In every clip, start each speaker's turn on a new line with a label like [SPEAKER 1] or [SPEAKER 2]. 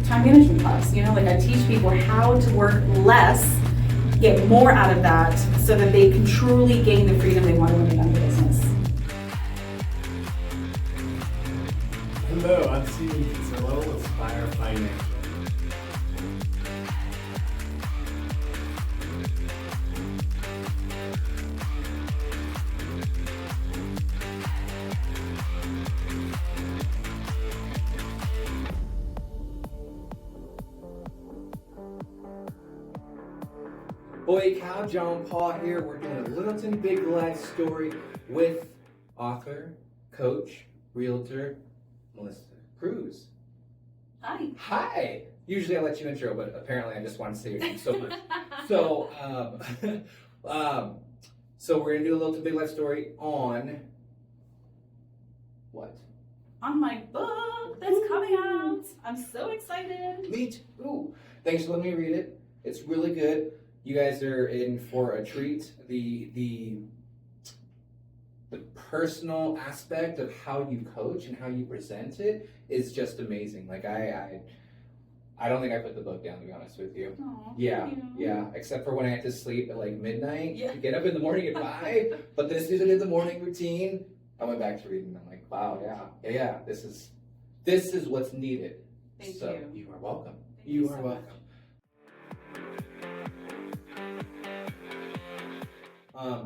[SPEAKER 1] time management class, like I teach people how to work less, get more out of that, so that they can truly gain the freedom they want when they run the business.
[SPEAKER 2] Hello, I'm Stephen Pizzillo with Spire Financial.
[SPEAKER 3] Boy Cow, John Paul here. We're doing a Littleton Big Life story with author, coach, realtor, Melissa Cruz.
[SPEAKER 1] Hi.
[SPEAKER 3] Hi. Usually I let you intro, but apparently I just want to say your name so much. So, so we're gonna do a Littleton Big Life story on what?
[SPEAKER 1] On my book that's coming out. I'm so excited.
[SPEAKER 3] Me too. Thanks for letting me read it. It's really good. You guys are in for a treat. The personal aspect of how you coach and how you present it is just amazing. Like I don't think I put the book down, to be honest with you.
[SPEAKER 1] Aww,
[SPEAKER 3] yeah,
[SPEAKER 1] thank you.
[SPEAKER 3] yeah. Except for when I have to sleep at like midnight
[SPEAKER 1] Yeah.
[SPEAKER 3] to get up in the morning at 5. But this isn't in the morning routine. I went back to reading. I'm like, wow, yeah. This is what's needed.
[SPEAKER 1] Thank
[SPEAKER 3] so
[SPEAKER 1] you.
[SPEAKER 3] You are welcome.
[SPEAKER 1] Thank you
[SPEAKER 3] are
[SPEAKER 1] so
[SPEAKER 3] welcome.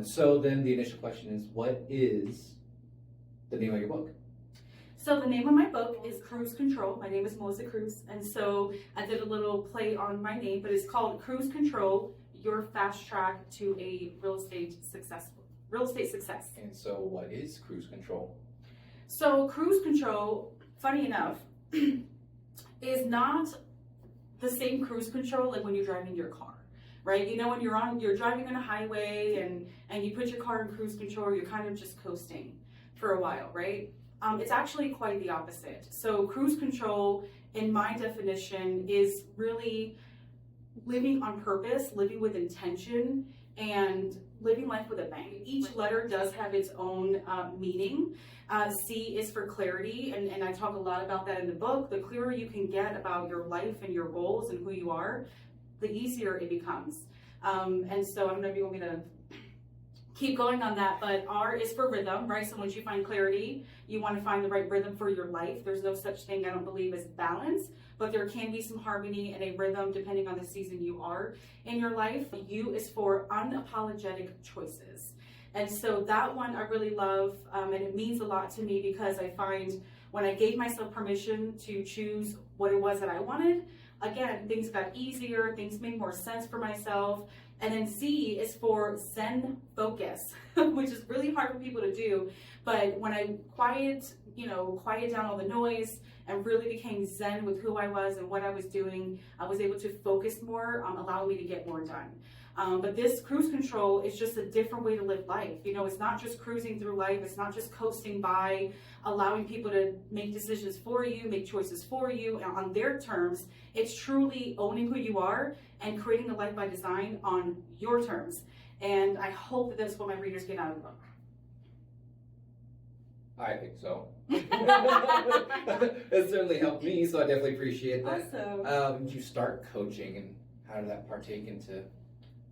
[SPEAKER 3] So then the initial question is, what is the name of your book?
[SPEAKER 1] So the name of my book is Cruise Control. My name is Melissa Cruz, and so I did a little play on my name, but it's called Cruise Control, Your Fast Track to a Real estate success.
[SPEAKER 3] And so what is cruise control?
[SPEAKER 1] So cruise control, funny enough, is not the same cruise control like when you're driving your car. Right, when you're driving on a highway and you put your car in cruise control, you're kind of just coasting for a while, right? It's actually quite the opposite. So cruise control, in my definition, is really living on purpose, living with intention, and living life with a bang. Each letter does have its own meaning. C is for clarity, and I talk a lot about that in the book. The clearer you can get about your life and your goals and who you are, the easier it becomes. And so I don't know if you want me to keep going on that, but R is for rhythm, right? So once you find clarity, you want to find the right rhythm for your life. There's no such thing, I don't believe, as balance, but there can be some harmony and a rhythm depending on the season you are in your life. U is for unapologetic choices. And so that one I really love, and it means a lot to me because I find when I gave myself permission to choose what it was that I wanted, again, things got easier, things made more sense for myself. And then C is for Zen focus, which is really hard for people to do. But when I quiet down all the noise and really became Zen with who I was and what I was doing, I was able to focus more, allowing me to get more done. But this cruise control is just a different way to live life. It's not just cruising through life. It's not just coasting by, allowing people to make decisions for you, make choices for you on their terms. It's truly owning who you are and creating a life by design on your terms. And I hope that that's what my readers get out of the book.
[SPEAKER 3] I think so. It certainly helped me, so I definitely appreciate that.
[SPEAKER 1] Awesome.
[SPEAKER 3] Did you start coaching, and how did that partake into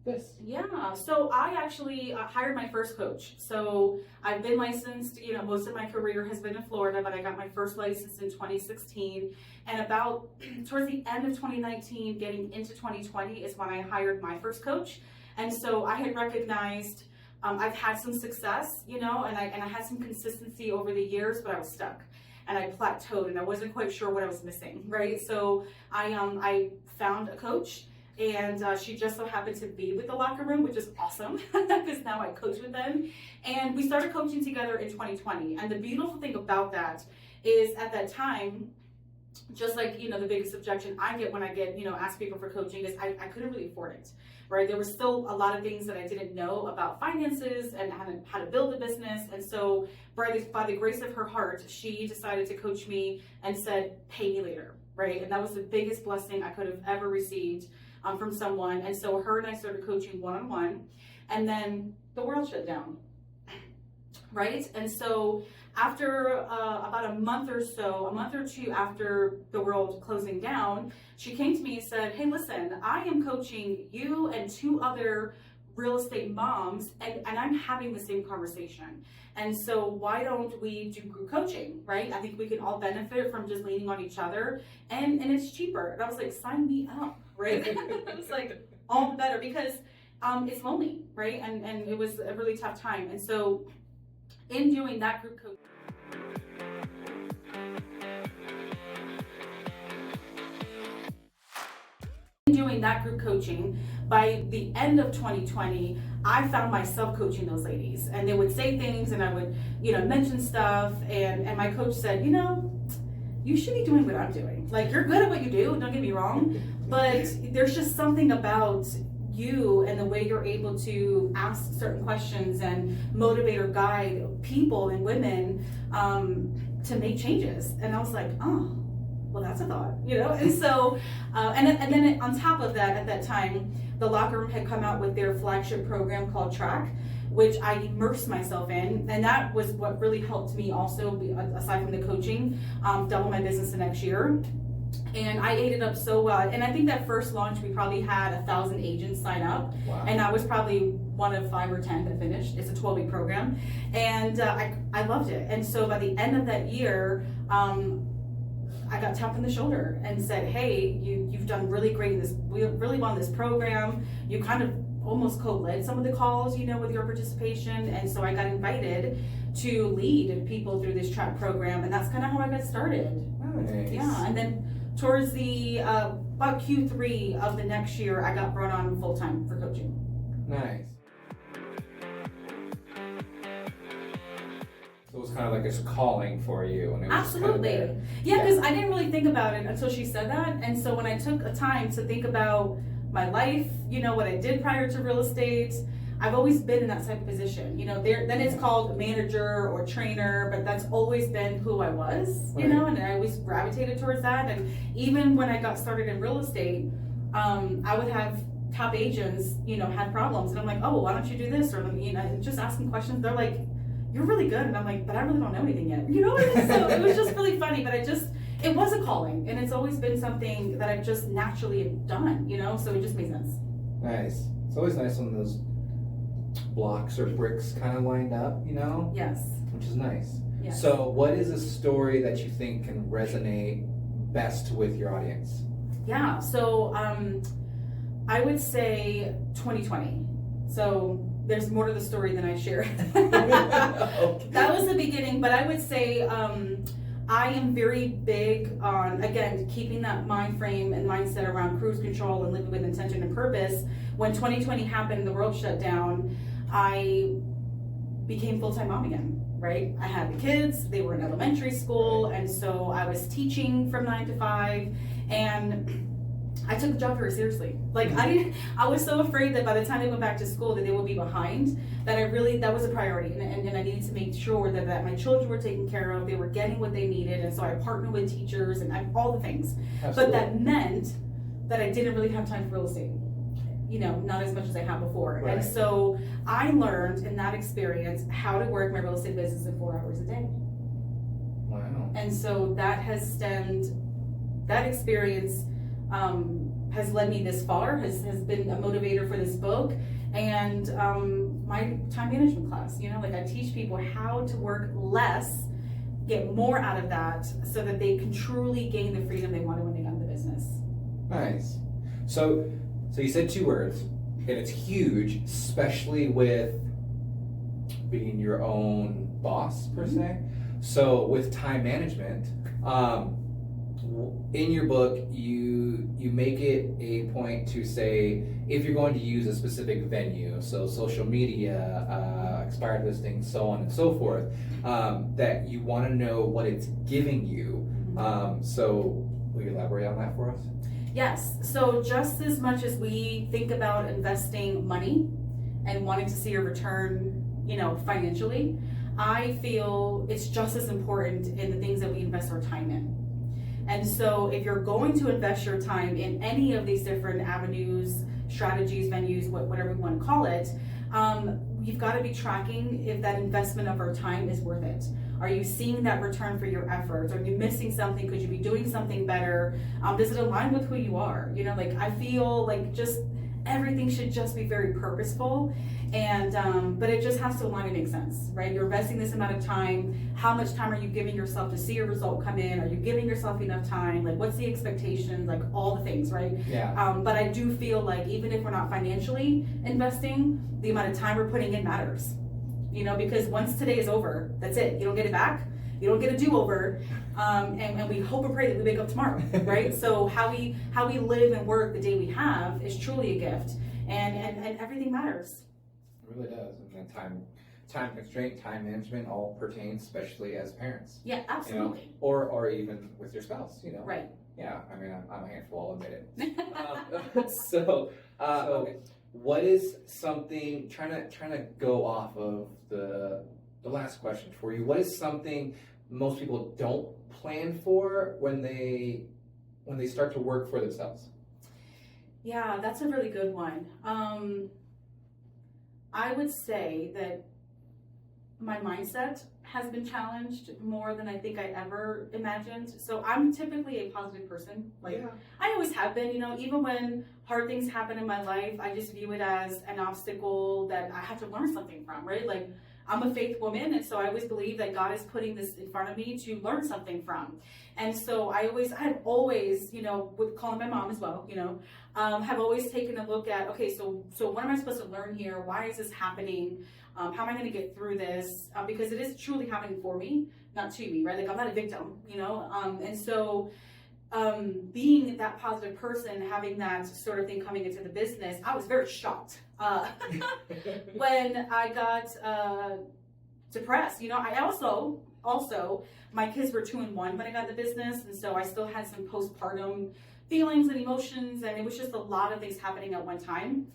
[SPEAKER 3] this?
[SPEAKER 1] Yeah, so I actually hired my first coach. So I've been licensed, most of my career has been in Florida, but I got my first license in 2016. And about towards the end of 2019, getting into 2020 is when I hired my first coach. And so I had recognized I've had some success, and I had some consistency over the years, but I was stuck and I plateaued and I wasn't quite sure what I was missing, right? So I found a coach. And she just so happened to be with the locker room, which is awesome because now I coach with them. And we started coaching together in 2020. And the beautiful thing about that is at that time, just like, the biggest objection I get when I get, ask people for coaching is I couldn't really afford it, right? There was still a lot of things that I didn't know about finances and how to build a business. And so by the grace of her heart, she decided to coach me and said, pay me later, right? And that was the biggest blessing I could have ever received from someone. And so her and I started coaching one-on-one, and then the world shut down, right? And so after about a month or two after the world closing down, she came to me and said, hey, listen, I am coaching you and 2 other real estate moms, and I'm having the same conversation. And so why don't we do group coaching, right? I think we can all benefit from just leaning on each other, and it's cheaper. And I was like, sign me up, right? It was like all the better, because it's lonely, right? And it was a really tough time. And so in doing that group coaching, by the end of 2020, I found myself coaching those ladies, and they would say things, and I would, mention stuff, and my coach said, you should be doing what I'm doing. Like, you're good at what you do, don't get me wrong, but there's just something about you and the way you're able to ask certain questions and motivate or guide people and women to make changes. And I was like, oh, well, that's a thought, And so, and then on top of that, at that time, the locker room had come out with their flagship program called Track, which I immersed myself in, and that was what really helped me also, aside from the coaching, double my business the next year. And I ate it up so well. And I think that first launch, we probably had 1,000 agents sign up. Wow. And I was probably one of 5 or 10 that finished. It's a 12-week program. And I loved it. And so by the end of that year, I got tapped on the shoulder and said, hey, you've done really great in this. We really won this program. You kind of almost co-led some of the calls, with your participation. And so I got invited to lead people through this Track program. And that's kind of how I got started.
[SPEAKER 3] Nice.
[SPEAKER 1] Yeah. And then towards the about Q3 of the next year, I got brought on full-time for coaching.
[SPEAKER 3] Nice. So it was kind of like a calling for you. And it was
[SPEAKER 1] Absolutely.
[SPEAKER 3] Kind of
[SPEAKER 1] yeah, because I didn't really think about it until she said that. And so when I took a time to think about my life, what I did prior to real estate, I've always been in that type of position. Then it's called manager or trainer, but that's always been who I was,
[SPEAKER 3] right.
[SPEAKER 1] And I always gravitated towards that. And even when I got started in real estate, I would have top agents, had problems. And I'm like, oh, why don't you do this? Or, just asking questions. They're like, you're really good. And I'm like, but I really don't know anything yet. So it was just really funny, but it was a calling. And it's always been something that I've just naturally done, so it just made sense.
[SPEAKER 3] Nice. It's always nice when those blocks or bricks kind of lined up,
[SPEAKER 1] Yes.
[SPEAKER 3] Which is nice.
[SPEAKER 1] Yes.
[SPEAKER 3] So what is a story that you think can resonate best with your audience?
[SPEAKER 1] Yeah, so I would say 2020. So there's more to the story than I shared.
[SPEAKER 3] Okay.
[SPEAKER 1] That was the beginning, but I would say I am very big on, again, keeping that mind frame and mindset around cruise control and living with intention and purpose. When 2020 happened and the world shut down, I became full-time mom again, right? I had the kids, they were in elementary school, and so I was teaching from 9 to 5, and I took the job very seriously. Like, I was so afraid that by the time they went back to school that they would be behind, that that was a priority, and I needed to make sure that my children were taken care of, they were getting what they needed, and so I partnered with teachers and all the things.
[SPEAKER 3] Absolutely.
[SPEAKER 1] But that meant that I didn't really have time for real estate, not as much as I had before.
[SPEAKER 3] Right.
[SPEAKER 1] And so I learned in that experience how to work my real estate business in 4 hours a day.
[SPEAKER 3] Wow.
[SPEAKER 1] And so that experience has led me this far, has been a motivator for this book, and my time management class. I teach people how to work less, get more out of that, so that they can truly gain the freedom they wanted when they got into business.
[SPEAKER 3] Nice. So you said 2 words, and it's huge, especially with being your own boss, per se. So with time management, in your book, you make it a point to say, if you're going to use a specific venue, so social media, expired listings, so on and so forth, that you want to know what it's giving you. So will you elaborate on that for us?
[SPEAKER 1] Yes. So just as much as we think about investing money and wanting to see a return, financially, I feel it's just as important in the things that we invest our time in. And so if you're going to invest your time in any of these different avenues, strategies, venues, whatever you want to call it, you've got to be tracking if that investment of our time is worth it. Are you seeing that return for your efforts? Are you missing something? Could you be doing something better? Does it align with who you are? You know, like I feel like just everything should just be very purposeful, and but it just has to align and make sense, right? You're investing this amount of time. How much time are you giving yourself to see your result come in? Are you giving yourself enough time? Like, what's the expectation? Like, all the things, right?
[SPEAKER 3] Yeah.
[SPEAKER 1] But I do feel like even if we're not financially investing, the amount of time we're putting in matters. You know, because once today is over, that's it. You don't get it back. You don't get a do-over, and we hope and pray that we wake up tomorrow, right? So how we live and work the day we have is truly a gift, and everything matters.
[SPEAKER 3] It really does. And then time constraint, time management all pertains, especially as parents.
[SPEAKER 1] Yeah, absolutely.
[SPEAKER 3] You know, or even with your spouse, you know.
[SPEAKER 1] Right.
[SPEAKER 3] Yeah, I mean, I'm a handful, I'll admit it. So, what is something, trying to go off of the last question for you, what is something most people don't plan for when they start to work for themselves?
[SPEAKER 1] Yeah, that's a really good one. I would say that my mindset has been challenged more than I think I ever imagined. So I'm typically a positive person. Like, yeah. I always have been, you know, even when hard things happen in my life, I just view it as an obstacle that I have to learn something from, right? Like, I'm a faith woman, and so I always believe that God is putting this in front of me to learn something from. And so I've always, you know, with calling my mom as well, you know, have always taken a look at, okay, so what am I supposed to learn here? Why is this happening? How am I going to get through this? Because it is truly happening for me, not to me, right? Like, I'm not a victim, you know? And so being that positive person, having that sort of thing coming into the business, I was very shocked when I got depressed. You know, I also, my kids were 2 and 1 when I got the business, and so I still had some postpartum feelings and emotions, and it was just a lot of things happening at one time.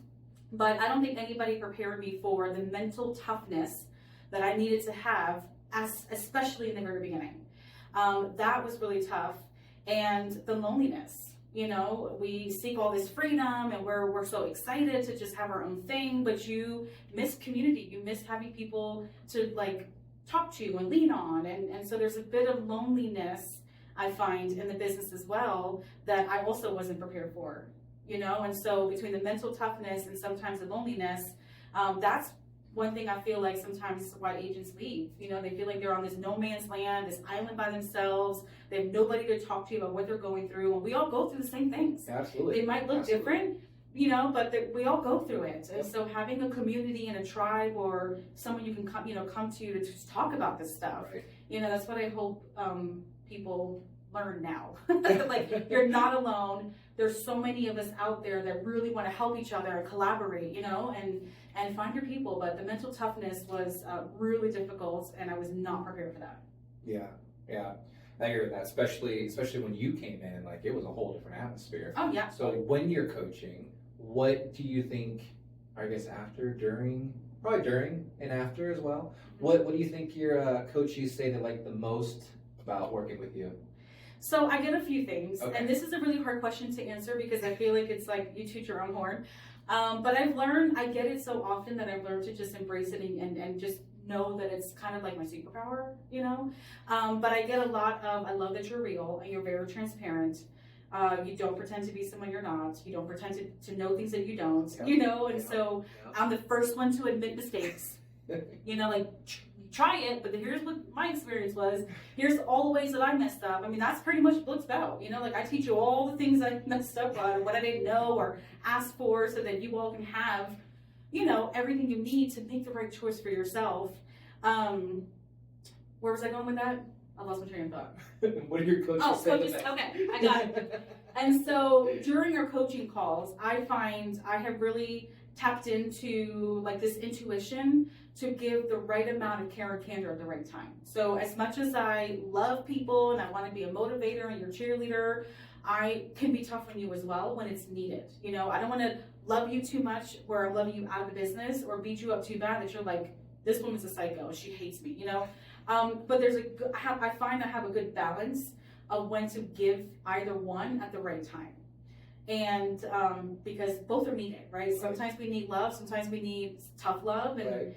[SPEAKER 1] But I don't think anybody prepared me for the mental toughness that I needed to have, especially in the very beginning. That was really tough. And the loneliness, you know, we seek all this freedom and we're so excited to just have our own thing, but you miss community, you miss having people to like talk to and lean on. And so there's a bit of loneliness I find in the business as well that I also wasn't prepared for. You know, and so between the mental toughness and sometimes the loneliness, that's one thing I feel like sometimes why agents leave. You know, they feel like they're on this no man's land, this island by themselves. They have nobody to talk to about what they're going through. And we all go through the same things.
[SPEAKER 3] Absolutely.
[SPEAKER 1] They might look different, you know, but we all go through it. And so having a community and a tribe or someone you can come to just talk about this stuff,
[SPEAKER 3] right.
[SPEAKER 1] You know, that's what I hope people learn now. Like, you're not alone. There's so many of us out there that really want to help each other and collaborate, you know, and find your people. But the mental toughness was really difficult, and I was not prepared for that.
[SPEAKER 3] Yeah. I hear that, especially when you came in, like, it was a whole different atmosphere.
[SPEAKER 1] Oh yeah.
[SPEAKER 3] So when you're coaching, what do you think? I guess after, during, probably during and after as well. What do you think your coaches say they like the most about working with you?
[SPEAKER 1] So I get a few things,
[SPEAKER 3] okay.
[SPEAKER 1] And this is a really hard question to answer because I feel like it's like you toot your own horn. But I get it so often that I've learned to just embrace it and just know that it's kind of like my superpower, you know? But I get a lot of, I love that you're real and you're very transparent. You don't pretend to be someone you're not. You don't pretend to know things that you don't, you know? And so I'm the first one to admit mistakes, you know, like, try it, but here's what my experience was. Here's all the ways that I messed up. I mean, that's pretty much what the book's about. You know, like, I teach you all the things I messed up on or what I didn't know or ask for so that you all can have, you know, everything you need to make the right choice for yourself. Where was I going with that? I lost my train of thought.
[SPEAKER 3] What are your coaches saying?
[SPEAKER 1] Okay, I got it. And so during our coaching calls, I find I have really tapped into like this intuition to give the right amount of care and candor at the right time. So as much as I love people and I want to be a motivator and your cheerleader, I can be tough on you as well when it's needed. You know, I don't want to love you too much where I'm loving you out of the business or beat you up too bad that you're like, this woman's a psycho, she hates me, you know? But I find I have a good balance of when to give either one at the right time. And because both are needed, right? Sometimes we need love, sometimes we need tough love, and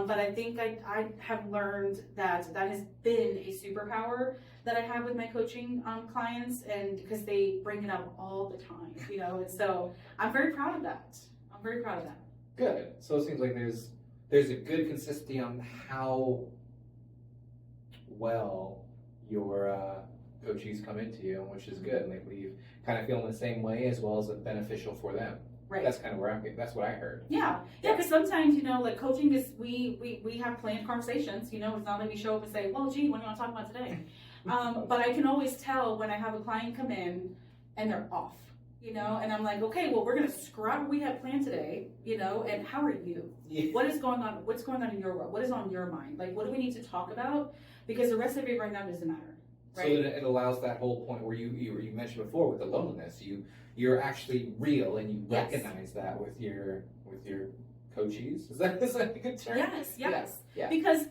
[SPEAKER 1] but I think I have learned that has been a superpower that I have with my coaching clients, and because they bring it up all the time, and so I'm very proud of that.
[SPEAKER 3] Good. So it seems like there's a good consistency on how well your coachees come into you, which is good. Like we kind of feel in the same way as well as it's beneficial for them.
[SPEAKER 1] Right.
[SPEAKER 3] That's kind of where that's what I heard.
[SPEAKER 1] Yeah. Because sometimes, like coaching is, we have planned conversations, it's not like we show up and say, well, gee, what do you want to talk about today? But I can always tell when I have a client come in and they're off, and I'm like, okay, well, we're going to scrap what we have planned today, and how are you?
[SPEAKER 3] Yeah.
[SPEAKER 1] What's going on in your world? What is on your mind? Like, what do we need to talk about? Because the rest of it right now doesn't matter. Right?
[SPEAKER 3] So it allows that whole point where you mentioned before with the loneliness, you're actually real and you recognize that with your coachees. Is that a good term?
[SPEAKER 1] Yes.
[SPEAKER 3] Yeah.
[SPEAKER 1] Because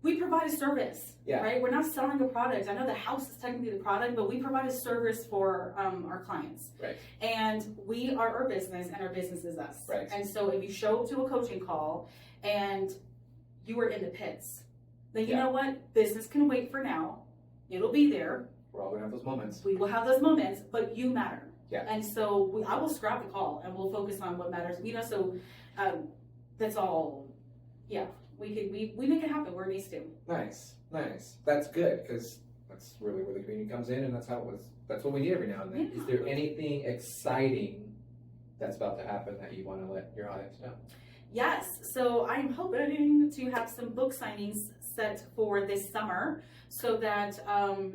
[SPEAKER 1] we provide a service,
[SPEAKER 3] Yeah.
[SPEAKER 1] right? We're not selling a product. I know the house is technically the product, but we provide a service for our clients.
[SPEAKER 3] Right.
[SPEAKER 1] And we are our business, and our business is us.
[SPEAKER 3] Right.
[SPEAKER 1] And so if you show up to a coaching call and you are in the pits, then you know what? Business can wait for now. It'll be there.
[SPEAKER 3] We're all gonna have those moments.
[SPEAKER 1] We will have those moments, but you matter.
[SPEAKER 3] Yeah.
[SPEAKER 1] And so I will scrap the call and we'll focus on what matters. So that's all. Yeah. We make it happen where it needs to.
[SPEAKER 3] Nice. That's good, because that's really where the community comes in, and that's what we need every now and then.
[SPEAKER 1] Yeah.
[SPEAKER 3] Is there anything exciting that's about to happen that you want to let your audience know?
[SPEAKER 1] Yes. So I'm hoping to have some book signings set for this summer, so that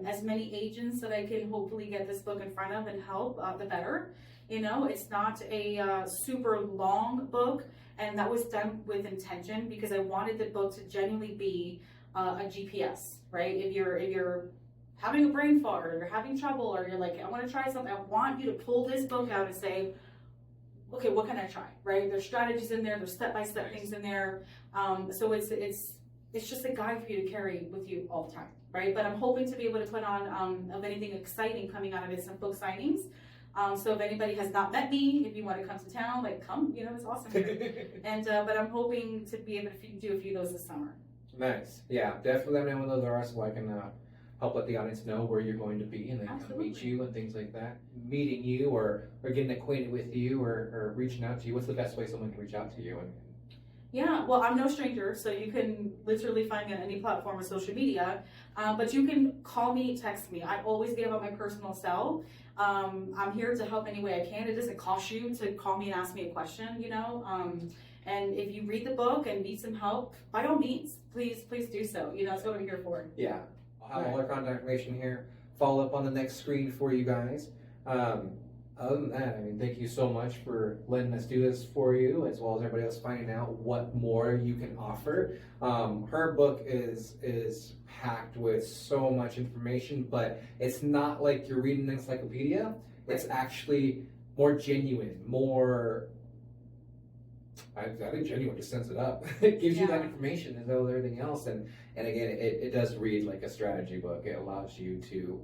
[SPEAKER 1] as many agents that I can hopefully get this book in front of and help, the better. It's not a super long book, and that was done with intention because I wanted the book to genuinely be a GPS, right? If you're having a brain fart, or you're having trouble, or you're like, I want to try something, I want you to pull this book out and say, okay, what can I try, right? There's strategies in there, there's step-by-step things in there. So it's just a guide for you to carry with you all the time, right? But I'm hoping to be able to put on, of anything exciting coming out of it, some book signings. So if anybody has not met me, if you want to come to town, come, it's awesome here. And, but I'm hoping to be able to do a few of those this summer.
[SPEAKER 3] Nice. Yeah, definitely let me know when those are, so I can help let the audience know where you're going to be, and then come meet you and things like that. Meeting you or getting acquainted with you, or reaching out to you. What's the best way someone can reach out to you?
[SPEAKER 1] Yeah, well, I'm no stranger, so you can literally find me on any platform of social media, but you can call me, text me. I always give out my personal cell. I'm here to help any way I can. It doesn't cost you to call me and ask me a question, and if you read the book and need some help, by all means, please do so. That's what I'm here for.
[SPEAKER 3] Yeah, I'll have all our contact information here. Follow up on the next screen for you guys. Other than that, thank you so much for letting us do this for you, as well as everybody else finding out what more you can offer. Her book is packed with so much information, but it's not like you're reading an encyclopedia. It's actually more genuine, more, I think genuine just sends it up. It gives you that information as well as everything else. And again, it does read like a strategy book. It allows you to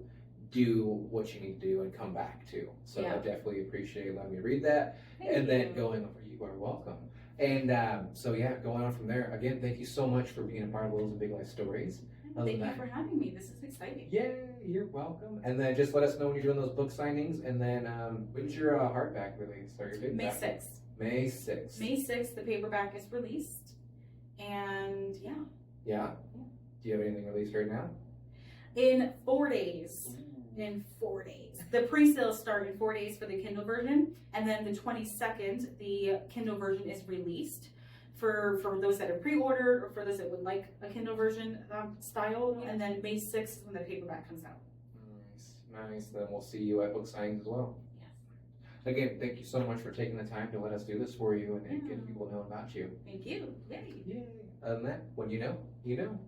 [SPEAKER 3] do what you need to do and come back to. So I definitely appreciate letting me read that. Then going over, you are welcome. And going on from there, again, thank you so much for being a part of Little and Big Life Stories.
[SPEAKER 1] Thank you for having me. This is exciting.
[SPEAKER 3] Yeah, you're welcome. And then just let us know when you're doing those book signings. And then when's your hardback release? Or your
[SPEAKER 1] May 6th.
[SPEAKER 3] May 6th.
[SPEAKER 1] May 6th, the paperback is released. And
[SPEAKER 3] Yeah? Do you have anything released right now?
[SPEAKER 1] In 4 days. In 4 days. The pre-sales start in 4 days for the Kindle version, and then the 22nd, the Kindle version is released for those that have pre-ordered, or for those that would like a Kindle version style, and then May 6th is when the paperback comes out.
[SPEAKER 3] Nice. Then we'll see you at book signings as well.
[SPEAKER 1] Yes.
[SPEAKER 3] Again, thank you so much for taking the time to let us do this for you and get people to know about you.
[SPEAKER 1] Thank you. Yay.
[SPEAKER 3] Yay. Other than that, when you know, you know.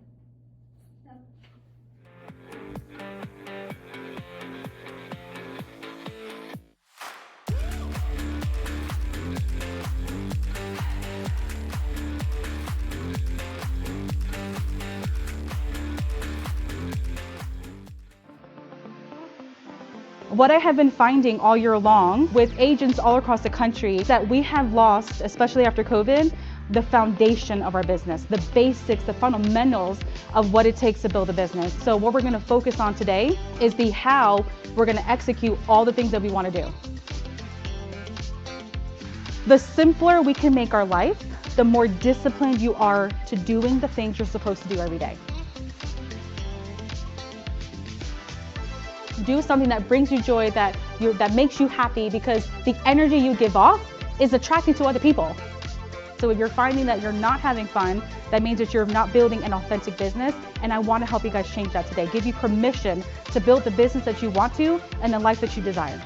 [SPEAKER 4] What I have been finding all year long with agents all across the country is that we have lost, especially after COVID, the foundation of our business, the basics, the fundamentals of what it takes to build a business. So what we're gonna focus on today is the how we're gonna execute all the things that we wanna do. The simpler we can make our life, the more disciplined you are to doing the things you're supposed to do every day. Do something that brings you joy, that makes you happy, because the energy you give off is attracting to other people. So if you're finding that you're not having fun, that means that you're not building an authentic business, and I want to help you guys change that today. Give you permission to build the business that you want to and the life that you desire.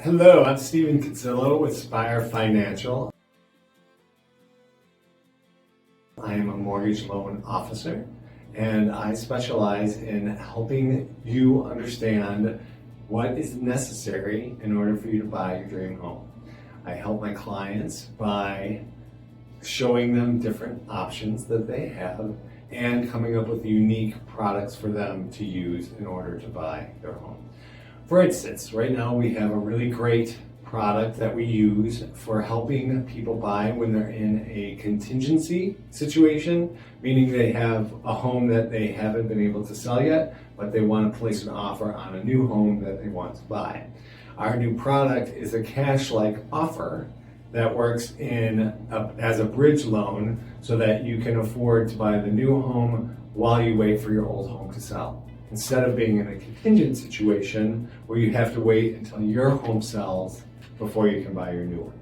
[SPEAKER 2] Hello, I'm Stephen Cazzillo with Spire Financial. I am a mortgage loan officer, and I specialize in helping you understand what is necessary in order for you to buy your dream home. I help my clients by showing them different options that they have and coming up with unique products for them to use in order to buy their home. For instance, right now we have a really great product that we use for helping people buy when they're in a contingency situation, meaning they have a home that they haven't been able to sell yet, but they want to place an offer on a new home that they want to buy. Our new product is a cash-like offer that works as a bridge loan so that you can afford to buy the new home while you wait for your old home to sell, instead of being in a contingent situation where you have to wait until your home sells before you can buy your new one.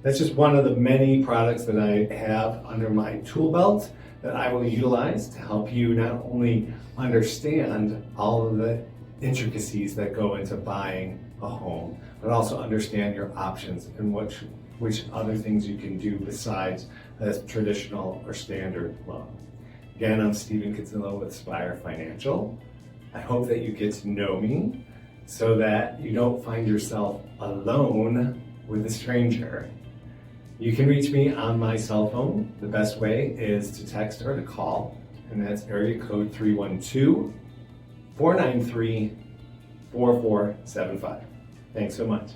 [SPEAKER 2] That's just one of the many products that I have under my tool belt that I will utilize to help you not only understand all of the intricacies that go into buying a home, but also understand your options and which other things you can do besides a traditional or standard loan. Again, I'm Stephen Cazzillo with Spire Financial. I hope that you get to know me so that you don't find yourself alone with a stranger. You can reach me on my cell phone. The best way is to text or to call, and that's area code 312-493-4475. Thanks so much.